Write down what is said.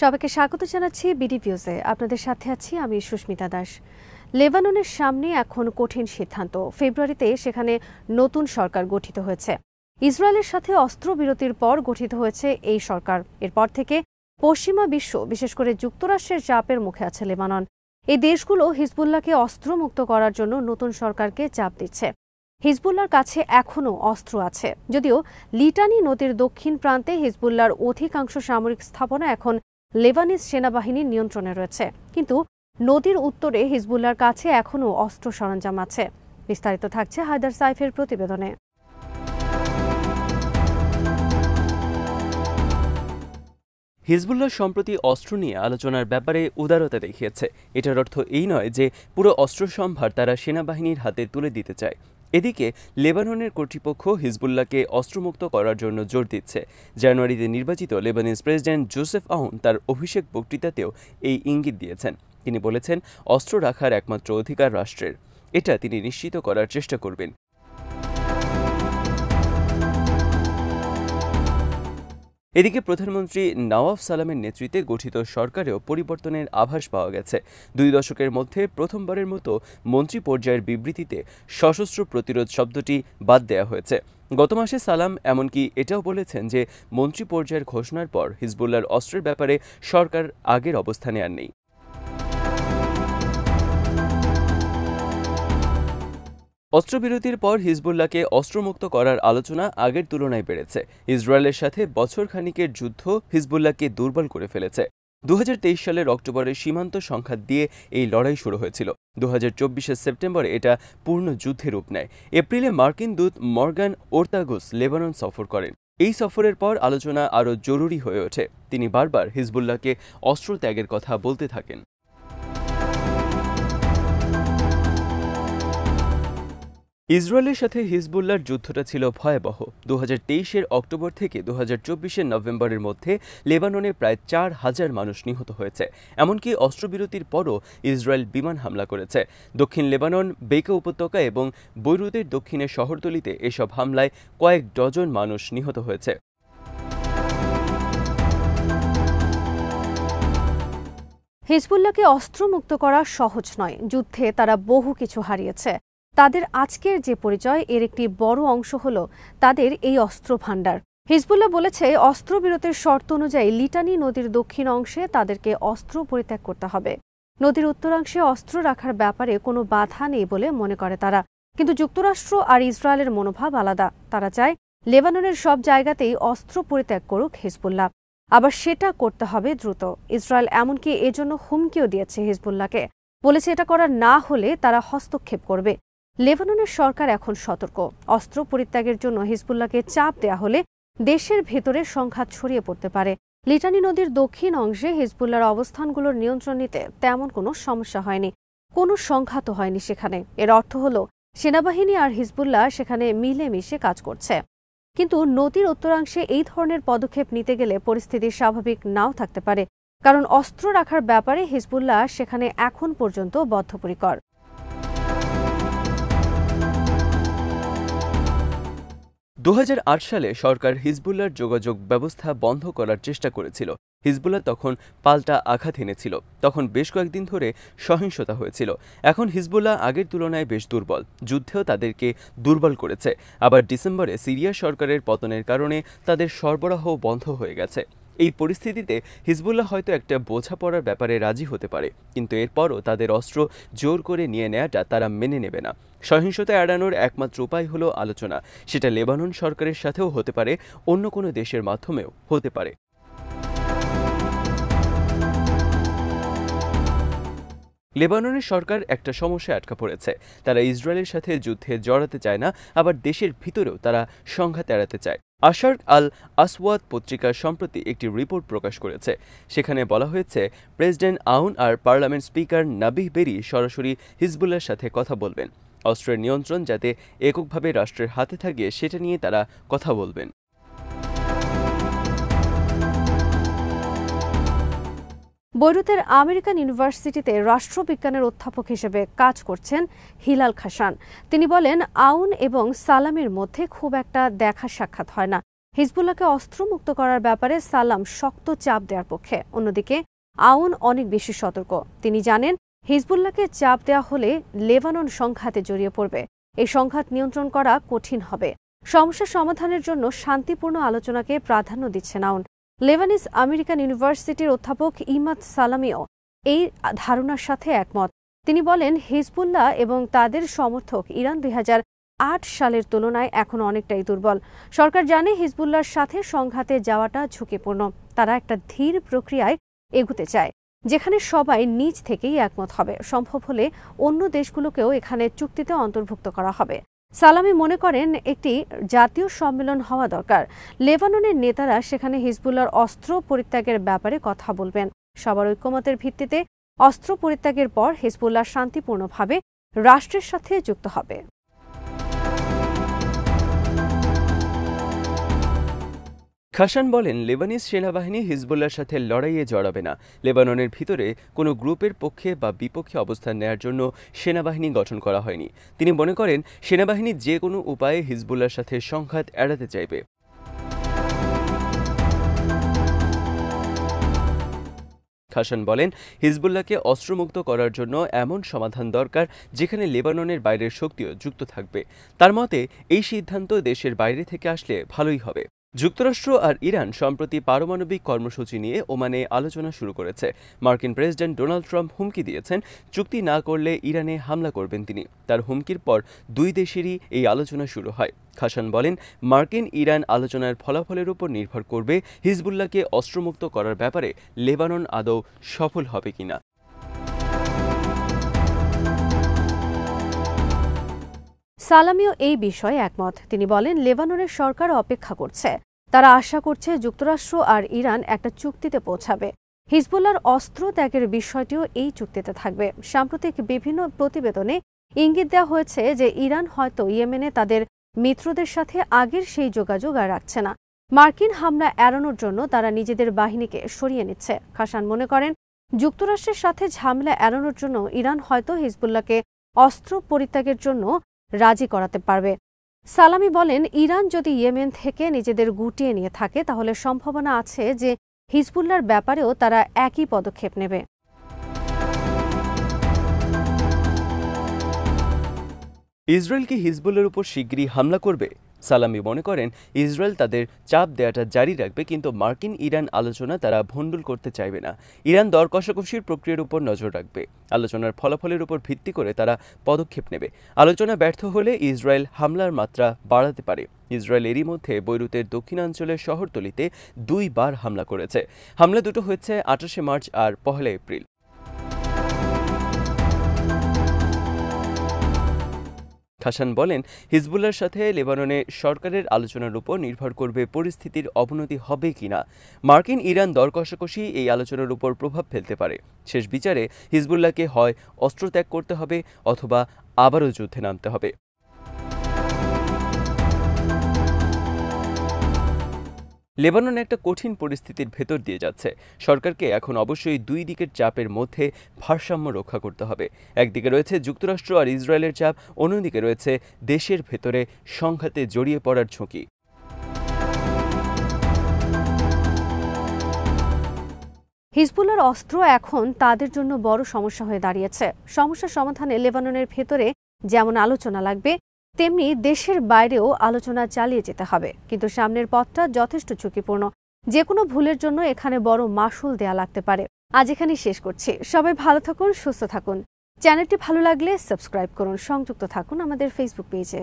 সবাইকে স্বাগত জানাচ্ছি বিডি ভিউজে। আপনাদের সাথে আছি আমি সুস্মিতা দাস। লেবাননের সামনে এখন কঠিন সিদ্ধান্ত। ফেব্রুয়ারিতে সেখানে নতুন সরকার গঠিত হয়েছে। ইসরায়েলের সাথে অস্ত্রবিরতির পর গঠিত হয়েছে এই সরকার। এরপর থেকে পশ্চিমা বিশ্ব, বিশেষ করে যুক্তরাষ্ট্রের চাপের মুখে আছে লেবানন। এই দেশগুলো হিজবুল্লাহকে অস্ত্রমুক্ত করার জন্য নতুন সরকারকে চাপ দিচ্ছে। হিজবুল্লাহর কাছে এখনও অস্ত্র আছে, যদিও লিটানি নদীর দক্ষিণ প্রান্তে হিজবুল্লাহর অধিকাংশ সামরিক স্থাপনা এখন লেবানিজ সেনাবাহিনীর নিয়ন্ত্রণে রয়েছে, কিন্তু নদীর উত্তরে হিজবুল্লাহর কাছে এখনও অস্ত্র সরঞ্জাম আছে। বিস্তারিত থাকছে হায়দার সাইফের প্রতিবেদনে। হিজবুল্লাহ সম্প্রতি অস্ত্র নিয়ে আলোচনার ব্যাপারে উদারতা দেখিয়েছে। এটার অর্থ এই নয় যে পুরো অস্ত্র সম্ভার তারা সেনাবাহিনীর হাতে তুলে দিতে চায়। এদিকে লেবাননের কর্তৃপক্ষ হিজবুল্লাহকে অস্ত্রমুক্ত করার জন্য জোর দিচ্ছে। জানুয়ারিতে নির্বাচিত লেবানিজ প্রেসিডেন্ট জোসেফ আউন তার অভিষেক বক্তৃতাতেও এই ইঙ্গিত দিয়েছেন। তিনি বলেছেন, অস্ত্র রাখার একমাত্র অধিকার রাষ্ট্রের। এটা তিনি নিশ্চিত করার চেষ্টা করবেন। এদিকে প্রধানমন্ত্রী নওয়াফ সালামের নেতৃত্বে গঠিত সরকারেও পরিবর্তনের আভাস পাওয়া গেছে। 2 দশকের মধ্যে প্রথমবারের মতো মন্ত্রী পর্যায়ের বিবৃতিতে সশস্ত্র প্রতিরোধ শব্দটি বাদ দেওয়া হয়েছে। গত মাসে সালাম এমনকি এটাও বলেছেন যে মন্ত্রী পর্যায়ের ঘোষণার পর হিজবুল্লাহর অস্ত্রের ব্যাপারে সরকার আগের অবস্থানে আর নেই। অস্ত্রবিরতির পর হিজবুল্লাহকে অস্ত্রমুক্ত করার আলোচনা আগের তুলনায় বেড়েছে। ইসরায়েলের সাথে বছর খানিকের যুদ্ধ হিজবুল্লাহকে দুর্বল করে ফেলেছে। 2023 সালের অক্টোবরে সীমান্ত সংঘাত দিয়ে এই লড়াই শুরু হয়েছিল। 2024 সেপ্টেম্বরে এটা পূর্ণ যুদ্ধে রূপ নেয়। এপ্রিলে মার্কিন দূত মর্গান ওর্তাগুস লেবানন সফর করেন। এই সফরের পর আলোচনা আরও জরুরি হয়ে ওঠে। তিনি বারবার হিজবুল্লাহকে অস্ত্র ত্যাগের কথা বলতে থাকেন। ইসরায়েলের সাথে হিজবুল্লাহর যুদ্ধটা ছিল ভয়াবহ। 2023 অক্টোবর থেকে 2024 নভেম্বরের মধ্যে লেবাননে প্রায় 4000 মানুষ নিহত হয়েছে। এমনকি অস্ত্রবিরতির পরও ইসরায়েল বিমান হামলা করেছে। দক্ষিণ লেবানন, বেকা উপত্যকা এবং বৈরুতের দক্ষিণে শহরতলিতে এসব হামলায় কয়েক ডজন মানুষ নিহত হয়েছে। হিজবুল্লাহকে অস্ত্রমুক্ত করা সহজ নয়। যুদ্ধে তারা বহু কিছু হারিয়েছে। তাদের আজকের যে পরিচয়, এর একটি বড় অংশ হল তাদের এই অস্ত্র ভাণ্ডার। হিজবুল্লাহ বলেছে, অস্ত্রবিরতির শর্ত অনুযায়ী লিটানি নদীর দক্ষিণ অংশে তাদেরকে অস্ত্র পরিত্যাগ করতে হবে। নদীর উত্তরাংশে অস্ত্র রাখার ব্যাপারে কোনো বাধা নেই বলে মনে করে তারা। কিন্তু যুক্তরাষ্ট্র আর ইসরায়েলের মনোভাব আলাদা। তারা চায় লেবাননের সব জায়গাতেই অস্ত্র পরিত্যাগ করুক হিজবুল্লাহ, আবার সেটা করতে হবে দ্রুত। ইসরায়েল এমনকি এজন্য হুমকিও দিয়েছে হিজবুল্লাহকে, বলেছে এটা করা না হলে তারা হস্তক্ষেপ করবে। লেবাননের সরকার এখন সতর্ক। অস্ত্র পরিত্যাগের জন্য হিজবুল্লাহকে চাপ দেয়া হলে দেশের ভেতরে সংঘাত ছড়িয়ে পড়তে পারে। লিটানি নদীর দক্ষিণ অংশে হিজবুল্লাহর অবস্থানগুলোর নিয়ন্ত্রণ নিতে তেমন কোনো সমস্যা হয়নি, কোনো সংঘাতও হয়নি সেখানে। এর অর্থ হল সেনাবাহিনী আর হিজবুল্লাহ সেখানে মিলেমিশে কাজ করছে। কিন্তু নদীর উত্তরাংশে এই ধরনের পদক্ষেপ নিতে গেলে পরিস্থিতি স্বাভাবিক নাও থাকতে পারে, কারণ অস্ত্র রাখার ব্যাপারে হিজবুল্লাহ সেখানে এখন পর্যন্ত বদ্ধপরিকর। 2008 সালে সরকার হিজবুল্লাহর যোগাযোগ ব্যবস্থা বন্ধ করার চেষ্টা করেছিল। হিজবুল্লাহ তখন পাল্টা আঘাত এনেছিল। তখন বেশ কয়েকদিন ধরে সহিংসতা হয়েছিল। এখন হিজবুল্লাহ আগের তুলনায় বেশ দুর্বল। যুদ্ধেও তাদেরকে দুর্বল করেছে। আবার ডিসেম্বরে সিরিয়া সরকারের পতনের কারণে তাদের সরবরাহ বন্ধ হয়ে গেছে। এই পরিস্থিতিতে হিজবুল্লাহ হয়তো একটা বোঝাপড়ার ব্যাপারে রাজি হতে পারে, কিন্তু এরপরও তাদের অস্ত্র জোর করে নিয়ে নেওয়াটা তারা মেনে নেবে না। সহিংসতা এড়ানোর একমাত্র উপায় হলো আলোচনা। সেটা লেবানন সরকারের সাথেও হতে পারে, অন্য কোনো দেশের মাধ্যমেও হতে পারে। লেবাননের সরকার একটা সমস্যায় আটকা পড়েছে। তারা ইসরায়েলের সাথে যুদ্ধে জড়াতে চায় না, আবার দেশের ভিতরেও তারা সংঘাত এড়াতে চায়। আশার্ক আল আসওয়াদ পত্রিকা সম্প্রতি একটি রিপোর্ট প্রকাশ করেছে। সেখানে বলা হয়েছে, প্রেসিডেন্ট আউন আর পার্লামেন্ট স্পিকার নাবিহ বেরি সরাসরি হিজবুল্লাহর সাথে কথা বলবেন। অস্ত্রের নিয়ন্ত্রণ যাতে এককভাবে রাষ্ট্রের হাতে থাকে সেটা নিয়ে তারা কথা বলবেন। বৈরুতের আমেরিকান ইউনিভার্সিটিতে রাষ্ট্রবিজ্ঞানের অধ্যাপক হিসেবে কাজ করছেন হিলাল খাসান। তিনি বলেন, আউন এবং সালামের মধ্যে খুব একটা দেখা সাক্ষাৎ হয় না। হিজবুল্লাহকে অস্ত্রমুক্ত করার ব্যাপারে সালাম শক্ত চাপ দেওয়ার পক্ষে। অন্যদিকে আউন অনেক বেশি সতর্ক। তিনি জানেন হিজবুল্লাহকে চাপ দেওয়া হলে লেবানন সংঘাতে জড়িয়ে পড়বে। এই সংঘাত নিয়ন্ত্রণ করা কঠিন হবে। সমস্যা সমাধানের জন্য শান্তিপূর্ণ আলোচনাকে প্রাধান্য দিচ্ছেন আউন। লেবানিজ আমেরিকান ইউনিভার্সিটির অধ্যাপক ইমাদ সালামিও এই ধারণার সাথে একমত। তিনি বলেন, হিজবুল্লাহ এবং তাদের সমর্থক ইরান 2008 সালের তুলনায় এখন অনেকটাই দুর্বল। সরকার জানে হিজবুল্লাহর সাথে সংঘাতে যাওয়াটা ঝুঁকিপূর্ণ। তারা একটা ধীর প্রক্রিয়ায় এগুতে চায়, যেখানে সবাই নিজ থেকেই একমত হবে। সম্ভব হলে অন্য দেশগুলোকেও এখানে চুক্তিতে অন্তর্ভুক্ত করা হবে। সালামি মনে করেন একটি জাতীয় সম্মেলন হওয়া দরকার। লেবাননের নেতারা সেখানে হিজবুল্লাহর অস্ত্র পরিত্যাগের ব্যাপারে কথা বলবেন। সবার ঐক্যমতের ভিত্তিতে অস্ত্র পরিত্যাগের পর হিজবুল্লাহ শান্তিপূর্ণভাবে রাষ্ট্রের সাথে যুক্ত হবে। খাসান বলেন, লেবানিজ সেনাবাহিনী হিজবুল্লাহর সাথে লড়াইয়ে জড়াবে না। লেবাননের ভিতরে কোনো গ্রুপের পক্ষে বা বিপক্ষে অবস্থান নেয়ার জন্য সেনাবাহিনী গঠন করা হয়নি। তিনি মনে করেন সেনাবাহিনী যে কোনো উপায়ে হিজবুল্লাহর সাথে সংঘাত এড়াতে চাইবে। খাসান বলেন, হিজবুল্লাহকে অস্ত্রমুক্ত করার জন্য এমন সমাধান দরকার যেখানে লেবাননের বাইরের শক্তিও যুক্ত থাকবে। তার মতে এই সিদ্ধান্ত দেশের বাইরে থেকে আসলে ভালোই হবে। যুক্তরাষ্ট্র আর ইরান সম্প্রতি পারমাণবিক কর্মসূচি নিয়ে ওমানে আলোচনা শুরু করেছে। মার্কিন প্রেসিডেন্ট ডোনাল্ড ট্রাম্প হুমকি দিয়েছেন, চুক্তি না করলে ইরানে হামলা করবেন তিনি। তার হুমকির পর দুই দেশেরই এই আলোচনা শুরু হয়। খাসান বলেন, মার্কিন ইরান আলোচনার ফলাফলের উপর নির্ভর করবে হিজবুল্লাহকে অস্ত্রমুক্ত করার ব্যাপারে লেবানন আদৌ সফল হবে কিনা। সালামিও এই বিষয়ে একমত। তিনি বলেন, লেবাননের সরকার অপেক্ষা করছে। তারা আশা করছে যুক্তরাষ্ট্র আর ইরান একটা চুক্তিতে পৌঁছাবে। হিজবুল্লাহর অস্ত্র ত্যাগের বিষয়টিও এই চুক্তিতে থাকবে। সাম্প্রতিক বিভিন্ন প্রতিবেদনে ইঙ্গিত দেওয়া হয়েছে যে ইরান হয়তো ইয়েমেনে তাদের মিত্রদের সাথে আগের সেই যোগাযোগ আর রাখছে না। মার্কিন হামলা এড়ানোর জন্য তারা নিজেদের বাহিনীকে সরিয়ে নিচ্ছে। খাসান মনে করেন, যুক্তরাষ্ট্রের সাথে ঝামেলা এড়ানোর জন্য ইরান হয়তো হিজবুল্লাহকে অস্ত্র পরিত্যাগের জন্য রাজি করাতে পারবে। সালামি বলেন, ইরান যদি ইয়েমেন থেকে নিজেদের গুটিয়ে নিয়ে থাকে তাহলে সম্ভাবনা আছে যে হিজবুল্লাহর ব্যাপারেও তারা একই পদক্ষেপ নেবে। ইসরায়েল কি হিজবুল্লাহর উপর শিগগিরই হামলা করবে? সালামি মনে করেন, ইসরায়েল তাদের চাপ দেওয়াটা জারি রাখবে, কিন্তু মার্কিন ইরান আলোচনা তারা ভণ্ডুল করতে চাইবে না। ইরান দর কষাকষির প্রক্রিয়ার উপর নজর রাখবে। আলোচনার ফলাফলের উপর ভিত্তি করে তারা পদক্ষেপ নেবে। আলোচনা ব্যর্থ হলে ইসরায়েল হামলার মাত্রা বাড়াতে পারে। ইসরায়েল এরই মধ্যে বৈরুতের দক্ষিণাঞ্চলের শহরতলিতে 2 বার হামলা করেছে। হামলা দুটো হয়েছে 28 মার্চ আর 1 এপ্রিল। খাসান বলেন, হিজবুল্লাহর সাথে লেবাননে সরকারের আলোচনার উপর নির্ভর করবে পরিস্থিতির অবনতি হবে কিনা। মার্কিন ইরান দর কষাকষি এই আলোচনার উপর প্রভাব ফেলতে পারে। শেষ বিচারে হিজবুল্লাহকে হয় অস্ত্র ত্যাগ করতে হবে অথবা আবারও যুদ্ধে নামতে হবে। লেবানন একটা কঠিন পরিস্থিতির ভেতর দিয়ে যাচ্ছে। সরকারকে এখন অবশ্যই দুই দিকের চাপের মধ্যে ভারসাম্য রক্ষা করতে হবে। একদিকে রয়েছে যুক্তরাষ্ট্র আর ইসরায়েলের চাপ, অন্যদিকে রয়েছে দেশের ভেতরে সংঘাতে জড়িয়ে পড়ার ঝুঁকি। হিজবুল্লাহর অস্ত্র এখন তাদের জন্য বড় সমস্যা হয়ে দাঁড়িয়েছে। সমস্যা সমাধানে লেবাননের ভেতরে যেমন আলোচনা লাগবে, তেমনি দেশের বাইরেও আলোচনা চালিয়ে যেতে হবে। কিন্তু সামনের পথটা যথেষ্ট ঝুঁকিপূর্ণ। যে কোনো ভুলের জন্য এখানে বড় মাশুল দেয়া লাগতে পারে। আজ এখানেই শেষ করছি। সবাই ভালো থাকুন, সুস্থ থাকুন। চ্যানেলটি ভালো লাগলে সাবস্ক্রাইব করুন। সংযুক্ত থাকুন আমাদের ফেসবুক পেজে।